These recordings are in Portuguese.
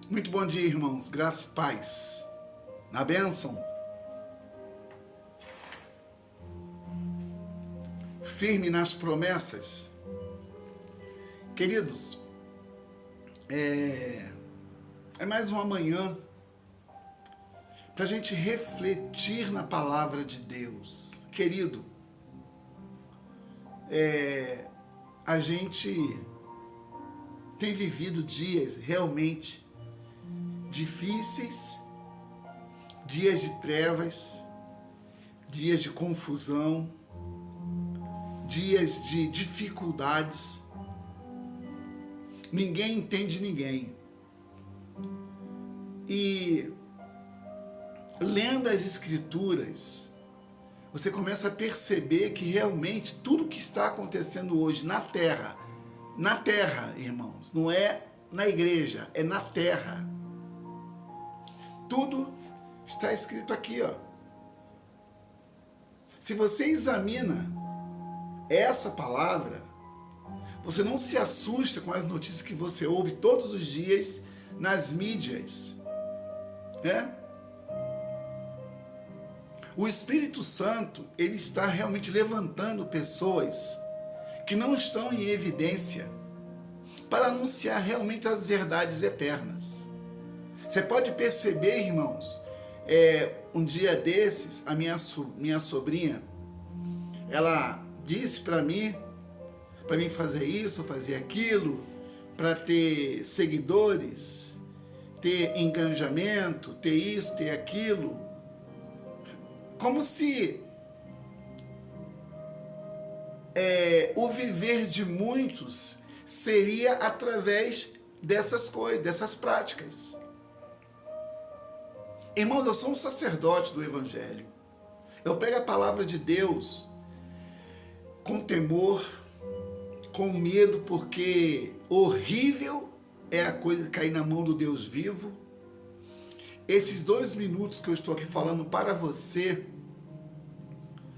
Muito bom dia, irmãos. Graça e paz. Na bênção. Firme nas promessas. Queridos, é mais uma manhã para a gente refletir na palavra de Deus. Querido, a gente tem vivido dias realmente difíceis, dias de trevas, dias de confusão, dias de dificuldades. Ninguém entende ninguém. E lendo as Escrituras, você começa a perceber que realmente tudo que está acontecendo hoje na terra, irmãos, não é na igreja, é na terra. Tudo está escrito aqui, ó. Se você examina essa palavra, você não se assusta com as notícias que você ouve todos os dias nas mídias, né? O Espírito Santo, ele está realmente levantando pessoas que não estão em evidência para anunciar realmente as verdades eternas. Você pode perceber, irmãos, um dia desses, a minha sobrinha, ela disse para mim fazer isso, fazer aquilo, para ter seguidores, ter engajamento, ter isso, ter aquilo. Como se o viver de muitos seria através dessas coisas, dessas práticas. Irmãos, eu sou um sacerdote do Evangelho. Eu prego a palavra de Deus com temor, com medo, porque horrível é a coisa de cair na mão do Deus vivo. Esses 2 minutos que eu estou aqui falando para você,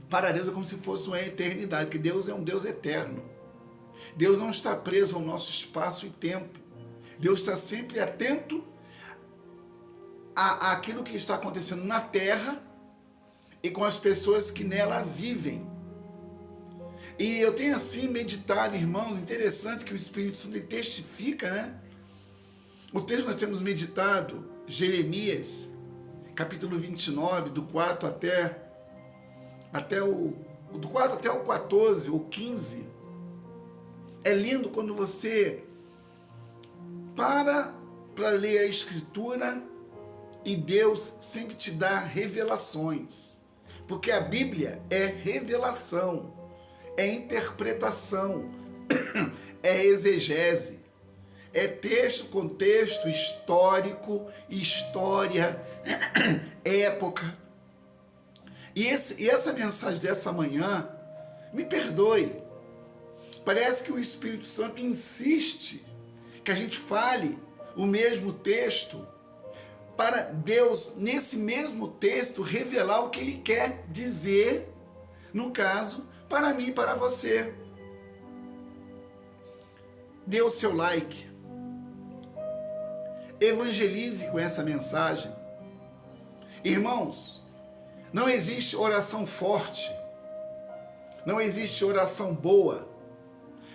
para Deus é como se fosse uma eternidade, porque Deus é um Deus eterno. Deus não está preso ao nosso espaço e tempo. Deus está sempre atento àquilo que está acontecendo na terra e com as pessoas que nela vivem. E eu tenho assim meditado, irmãos, interessante que o Espírito Santo testifica, né? O texto nós temos meditado, Jeremias, capítulo 29, do 4 até o 14, ou 15. É lindo quando você para ler a Escritura e Deus sempre te dá revelações. Porque a Bíblia é revelação, é interpretação, é exegese, é texto, contexto, histórico, história, época. E essa mensagem dessa manhã, me perdoe, parece que o Espírito Santo insiste que a gente fale o mesmo texto, para Deus, nesse mesmo texto, revelar o que Ele quer dizer, no caso, para mim e para você. Dê o seu like. Evangelize com essa mensagem. Irmãos, não existe oração forte, não existe oração boa,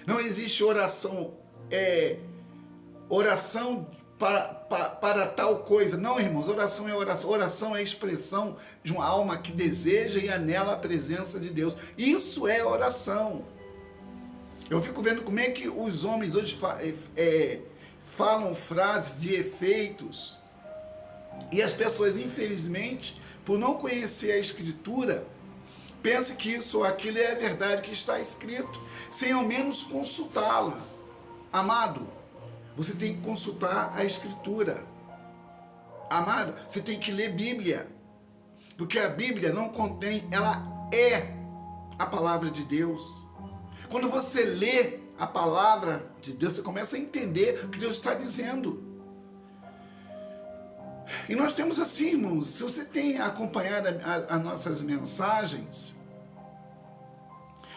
não existe oração para tal coisa. Não, irmãos, oração é oração. Oração é a expressão de uma alma que deseja e anela a presença de Deus. Isso é oração. Eu fico vendo como é que os homens hoje falam frases de efeitos, e as pessoas, infelizmente, por não conhecer a Escritura, pensam que isso ou aquilo é a verdade que está escrito, sem ao menos consultá-la. Amado, você tem que consultar a Escritura. Amado, você tem que ler Bíblia, porque a Bíblia não contém, ela é a palavra de Deus. Quando você lê a palavra de Deus, você começa a entender o que Deus está dizendo. E nós temos assim, irmãos, se você tem acompanhado as nossas mensagens,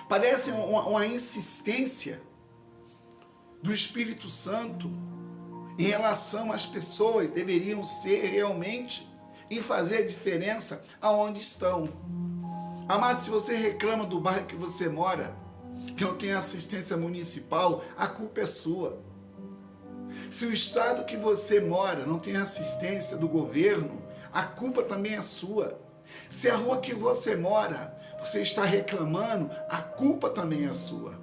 parece uma insistência do Espírito Santo em relação às pessoas deveriam ser realmente e fazer a diferença aonde estão. Amado, se você reclama do bairro que você mora, que não tem assistência municipal, a culpa é sua. Se o estado que você mora não tem assistência do governo, a culpa também é sua. Se a rua que você mora, você está reclamando, a culpa também é sua.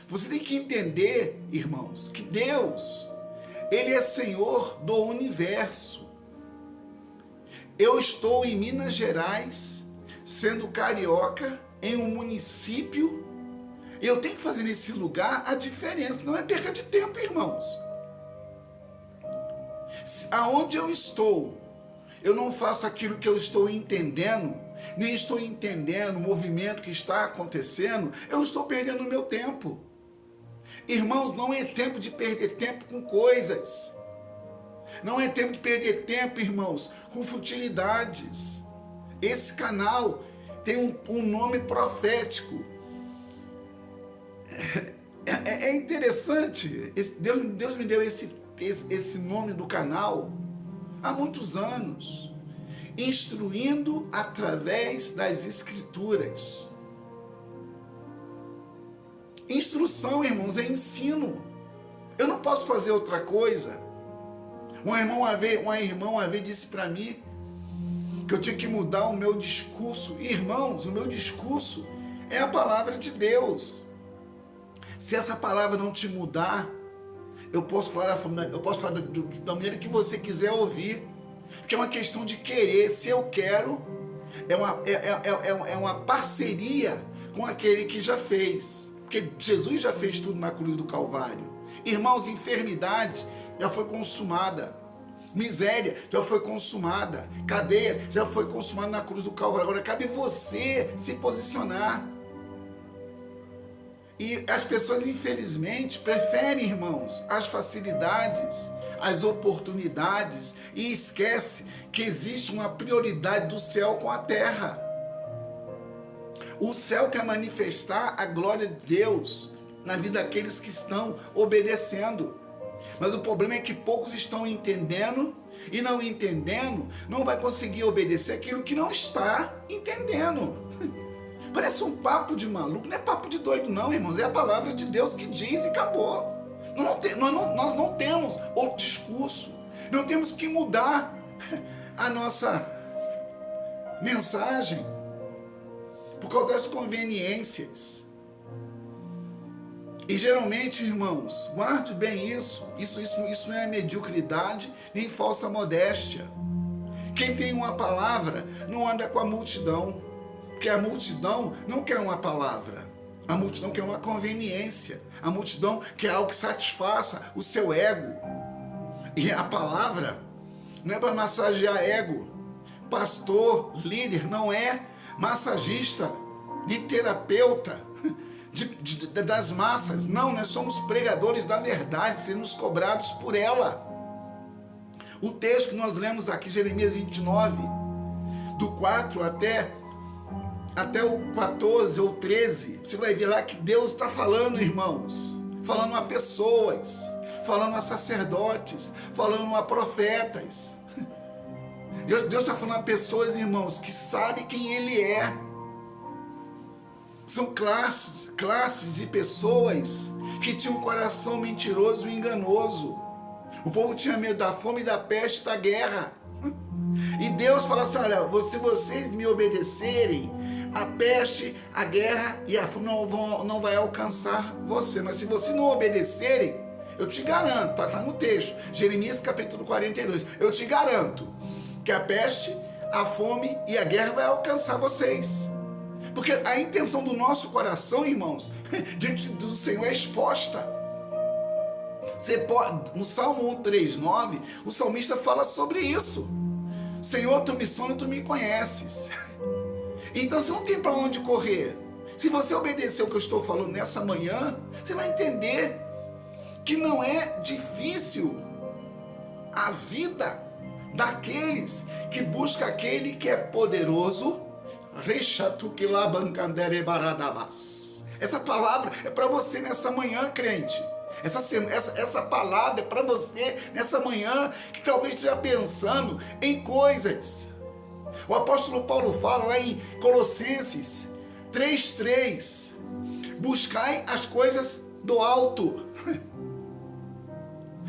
Você tem que entender, irmãos, que Deus, Ele é Senhor do universo. Eu estou em Minas Gerais, sendo carioca, em um município, e eu tenho que fazer nesse lugar a diferença. Não é perca de tempo, irmãos. Aonde eu estou, eu não faço aquilo que eu estou entendendo, nem estou entendendo o movimento que está acontecendo, eu estou perdendo o meu tempo. Irmãos, não é tempo de perder tempo com coisas. Não é tempo de perder tempo, irmãos, com futilidades. Esse canal tem um nome profético. É interessante. Deus me deu esse nome do canal há muitos anos. Instruindo através das Escrituras. Instrução, irmãos, é ensino. Eu não posso fazer outra coisa. Uma irmã uma vez disse para mim que eu tinha que mudar o meu discurso. Irmãos, o meu discurso é a palavra de Deus. Se essa palavra não te mudar, eu posso falar da maneira que você quiser ouvir, porque é uma questão de querer. Se eu quero, é uma parceria com aquele que já fez, porque Jesus já fez tudo na cruz do Calvário. Irmãos, enfermidade já foi consumada, miséria já foi consumada, cadeia já foi consumada na cruz do Calvário. Agora cabe você se posicionar. E as pessoas, infelizmente, preferem, irmãos, as facilidades, as oportunidades, e esquece que existe uma prioridade do céu com a terra. O céu quer manifestar a glória de Deus na vida daqueles que estão obedecendo. Mas o problema é que poucos estão entendendo, e não entendendo, não vai conseguir obedecer aquilo que não está entendendo. Parece um papo de maluco, não é papo de doido não, irmãos, é a palavra de Deus que diz e acabou. Nós não temos outro discurso, não temos que mudar a nossa mensagem por causa das conveniências. E geralmente, irmãos, guarde bem isso não é mediocridade nem falsa modéstia. Quem tem uma palavra não anda com a multidão, porque a multidão não quer uma palavra, a multidão quer uma conveniência, a multidão quer algo que satisfaça o seu ego. E a palavra não é para massagear ego. Pastor, líder, não é massagista, nem terapeuta das massas. Não, nós somos pregadores da verdade, seremos cobrados por ela. O texto que nós lemos aqui, Jeremias 29, do 4 até o 14 ou 13, você vai ver lá que Deus está falando, irmãos, falando a pessoas, falando a sacerdotes, falando a profetas. Deus está falando a pessoas, irmãos, que sabem quem Ele é. São classes de pessoas que tinham um coração mentiroso e enganoso. O povo tinha medo da fome, da peste, da guerra. E Deus fala assim, olha, se vocês me obedecerem, a peste, a guerra e a fome não vai alcançar você. Mas se vocês não obedecerem, eu te garanto, está no texto, Jeremias capítulo 42, eu te garanto que a peste, a fome e a guerra vai alcançar vocês. Porque a intenção do nosso coração, irmãos, diante do Senhor é exposta. Você pode, no Salmo 1:3-9, o salmista fala sobre isso. Senhor, tu me sondas e tu me conheces. Então você não tem para onde correr. Se você obedecer o que eu estou falando nessa manhã, você vai entender que não é difícil a vida daqueles que buscam aquele que é poderoso. Essa palavra é para você nessa manhã, crente. Essa palavra é para você nessa manhã que talvez esteja pensando em coisas. O apóstolo Paulo fala lá em Colossenses 3:3, buscai as coisas do alto.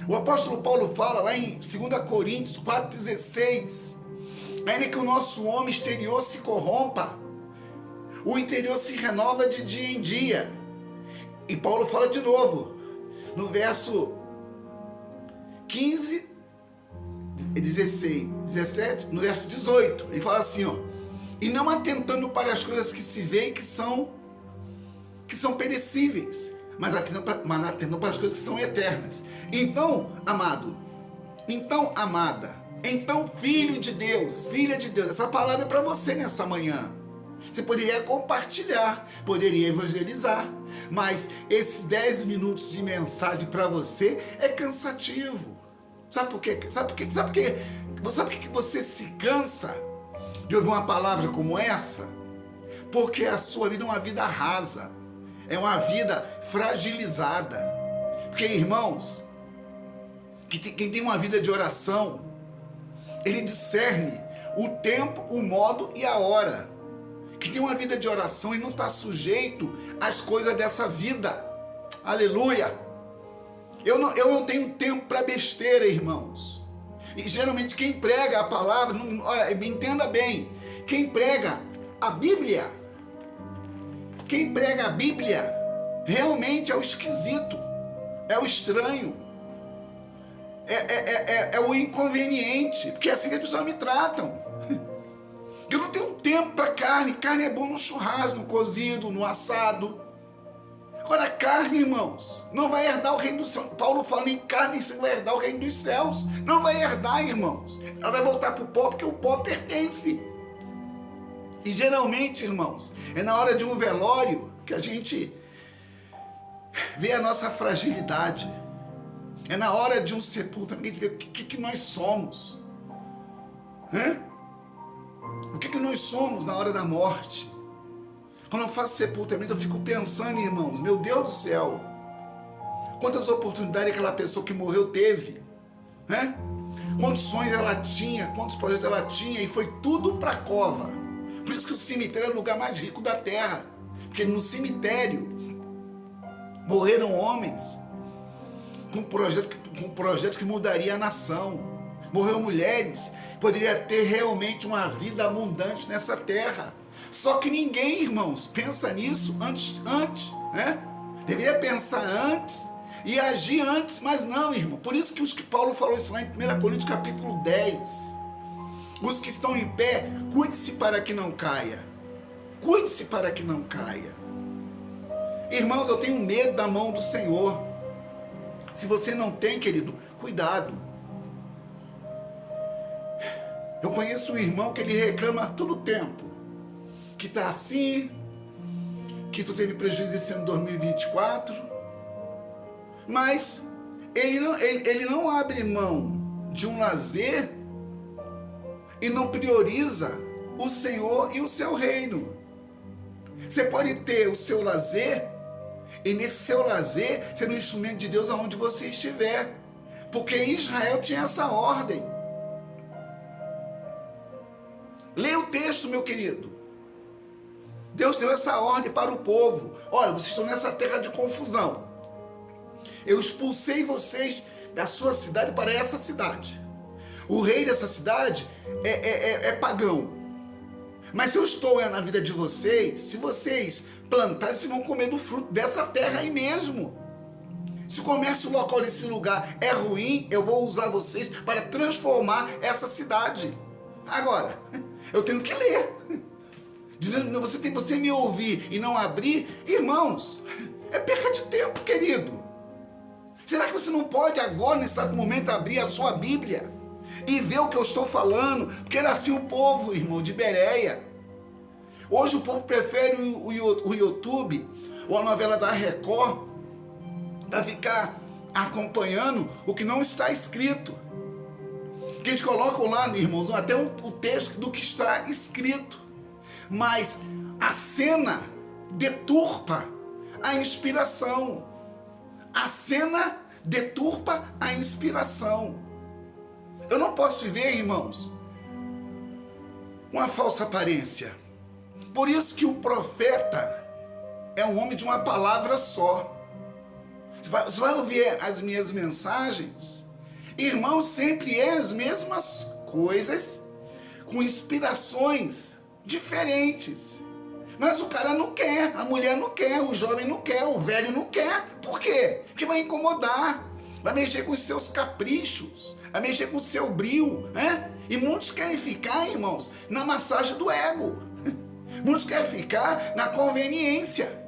O apóstolo Paulo fala lá em 2 Coríntios 4:16, ainda que o nosso homem exterior se corrompa, o interior se renova de dia em dia. E Paulo fala de novo, no verso 15, 16, 17, no verso 18, ele fala assim, ó, e não atentando para as coisas que se veem que são perecíveis, mas atentando para as coisas que são eternas. Então, amado, então, amada, então, filho de Deus, filha de Deus, essa palavra é para você nessa manhã. Você poderia compartilhar, poderia evangelizar, mas esses 10 minutos de mensagem para você é cansativo. Sabe por quê? Sabe por que você se cansa de ouvir uma palavra como essa? Porque a sua vida é uma vida rasa, é uma vida fragilizada. Porque, irmãos, quem tem uma vida de oração, ele discerne o tempo, o modo e a hora. Quem tem uma vida de oração e não está sujeito às coisas dessa vida. Aleluia! Eu não tenho tempo para besteira, irmãos. E geralmente quem prega a palavra, olha, me entenda bem, quem prega a Bíblia realmente é o esquisito, é o estranho, é o inconveniente, porque é assim que as pessoas me tratam. Eu não tenho tempo para carne. Carne é bom no churrasco, no cozido, no assado. Agora, carne, irmãos, não vai herdar o reino dos céus. Paulo fala em carne, você vai herdar o reino dos céus. Não vai herdar, irmãos. Ela vai voltar para o pó, porque o pó pertence. E geralmente, irmãos, é na hora de um velório que a gente vê a nossa fragilidade. É na hora de um sepultamento que a gente vê o que nós somos. O que nós somos na hora da morte? Quando eu faço sepultamento, eu fico pensando, irmãos, meu Deus do céu, quantas oportunidades aquela pessoa que morreu teve, né? Quantos sonhos ela tinha, quantos projetos ela tinha, e foi tudo para a cova. Por isso que o cemitério é o lugar mais rico da terra, porque no cemitério morreram homens com projetos que mudaria a nação. Morreu mulheres, poderia ter realmente uma vida abundante nessa terra. Só que ninguém, irmãos, pensa nisso antes, né? Deveria pensar antes e agir antes, mas não, irmão. Por isso que Paulo falou isso lá em 1 Coríntios capítulo 10. Os que estão em pé, cuide-se para que não caia. Cuide-se para que não caia. Irmãos, eu tenho medo da mão do Senhor. Se você não tem, querido, cuidado. Eu conheço um irmão que ele reclama todo o tempo, que está assim, que isso teve prejuízo esse ano 2024, mas ele não abre mão de um lazer e não prioriza o Senhor e o seu reino. Você pode ter o seu lazer e nesse seu lazer ser um instrumento de Deus aonde você estiver, porque Israel tinha essa ordem. Leia o texto, meu querido. Deus deu essa ordem para o povo. Olha, vocês estão nessa terra de confusão. Eu expulsei vocês da sua cidade para essa cidade. O rei dessa cidade é pagão. Mas se eu estou na vida de vocês, se vocês plantarem, vocês vão comer do fruto dessa terra aí mesmo. Se o comércio local desse lugar é ruim, eu vou usar vocês para transformar essa cidade. Agora, eu tenho que ler. Você me ouvir e não abrir, irmãos, é perca de tempo, querido. Será que você não pode agora, nesse exato momento, abrir a sua Bíblia e ver o que eu estou falando? Porque era assim o povo, irmão, de Bereia. Hoje o povo prefere o YouTube ou a novela da Record para ficar acompanhando o que não está escrito. Que eles colocam lá, irmãos, até o texto do que está escrito. Mas a cena deturpa a inspiração. A cena deturpa a inspiração. Eu não posso viver, irmãos, uma falsa aparência. Por isso que o profeta é um homem de uma palavra só. Você vai ouvir as minhas mensagens, irmãos, sempre é as mesmas coisas, com inspirações diferentes. Mas o cara não quer, a mulher não quer, o jovem não quer, o velho não quer. Por quê? Porque vai incomodar, vai mexer com os seus caprichos, vai mexer com o seu brio, né? E muitos querem ficar, irmãos, na massagem do ego. Muitos querem ficar na conveniência.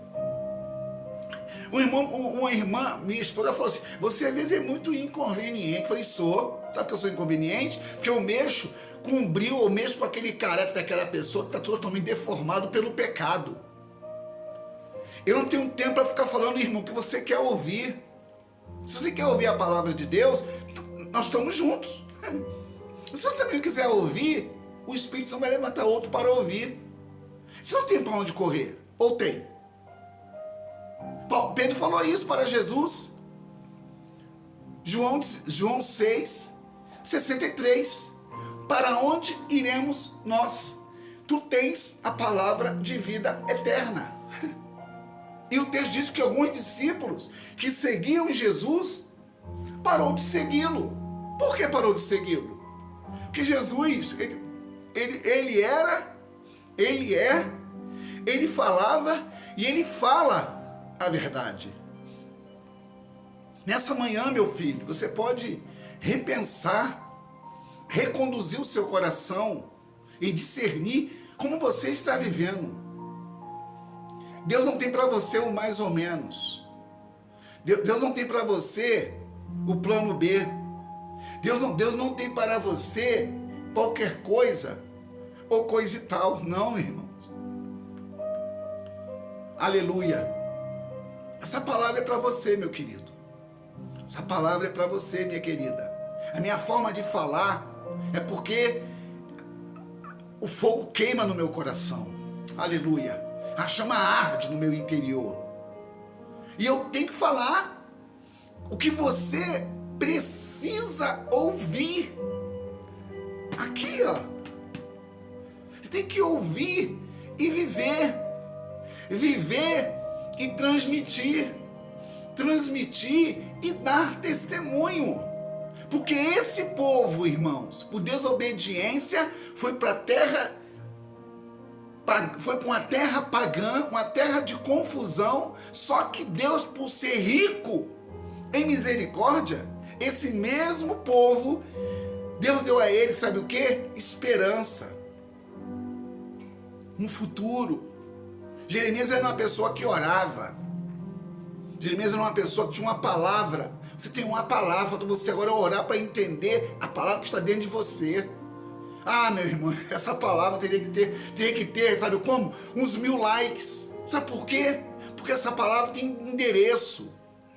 Uma irmã, minha esposa, falou assim: você às vezes é muito inconveniente. Eu falei: sou. Sabe que eu sou inconveniente? Porque eu mexo com o brio, eu mexo com aquele caráter daquela pessoa que está totalmente deformado pelo pecado. Eu não tenho tempo para ficar falando, irmão, o que você quer ouvir. Se você quer ouvir a palavra de Deus, nós estamos juntos. Se você não quiser ouvir, o Espírito Santo vai levantar outro para ouvir. Você não tem para onde correr. Ou tem? Pedro falou isso para Jesus. João 6, 63. Para onde iremos nós? Tu tens a palavra de vida eterna. E o texto diz que alguns discípulos que seguiam Jesus parou de segui-lo. Por que parou de segui-lo? Porque Jesus, ele falava e ele fala a verdade. Nessa manhã, meu filho, você pode repensar, reconduzir o seu coração e discernir como você está vivendo. Deus não tem para você o mais ou menos. Deus não tem para você o plano B. Deus não tem para você qualquer coisa ou coisa e tal. Não, irmãos. Aleluia. Essa palavra é para você, meu querido. Essa palavra é para você, minha querida. A minha forma de falar é porque o fogo queima no meu coração. Aleluia. A chama arde no meu interior. E eu tenho que falar o que você precisa ouvir. Aqui, ó. Você tem que ouvir e viver. Viver e transmitir. Transmitir e dar testemunho. Porque esse povo, irmãos, por desobediência, foi para uma terra pagã, uma terra de confusão. Só que Deus, por ser rico em misericórdia, esse mesmo povo, Deus deu a eles, sabe o quê? Esperança. Um futuro. Jeremias era uma pessoa que orava. Jeremias era uma pessoa que tinha uma palavra. Você tem uma palavra, falta você agora orar para entender a palavra que está dentro de você. Ah, meu irmão, essa palavra teria que ter, sabe como? Uns 1000 likes. Sabe por quê? Porque essa palavra tem endereço.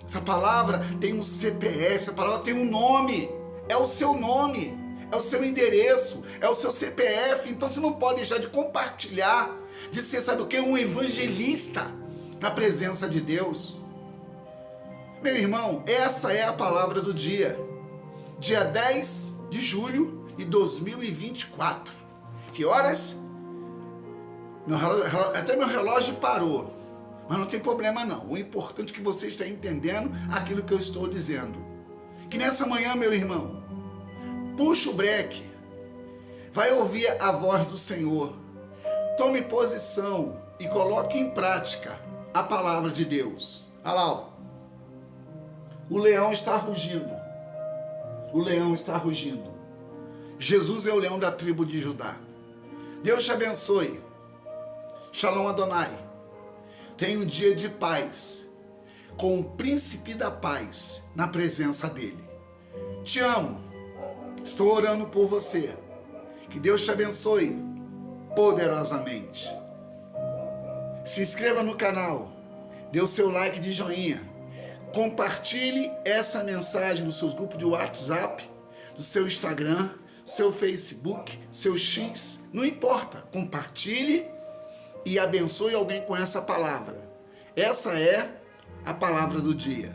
Essa palavra tem um CPF, essa palavra tem um nome. É o seu nome, é o seu endereço, é o seu CPF. Então você não pode deixar de compartilhar, de ser, sabe o quê? Um evangelista na presença de Deus. Meu irmão, essa é a palavra do dia. Dia 10 de julho de 2024. Que horas? Até meu relógio parou. Mas não tem problema não. O importante é que você está entendendo aquilo que eu estou dizendo. Que nessa manhã, meu irmão, puxa o breque. Vai ouvir a voz do Senhor. Tome posição e coloque em prática a palavra de Deus. Olha lá, ó. O leão está rugindo. O leão está rugindo. Jesus é o leão da tribo de Judá. Deus te abençoe. Shalom Adonai. Tenha um dia de paz, com o príncipe da paz na presença dele. Te amo. Estou orando por você. Que Deus te abençoe poderosamente. Se inscreva no canal. Dê o seu like de joinha. Compartilhe essa mensagem nos seus grupos de WhatsApp, no seu Instagram, seu Facebook, seu X, não importa. Compartilhe e abençoe alguém com essa palavra. Essa é a palavra do dia.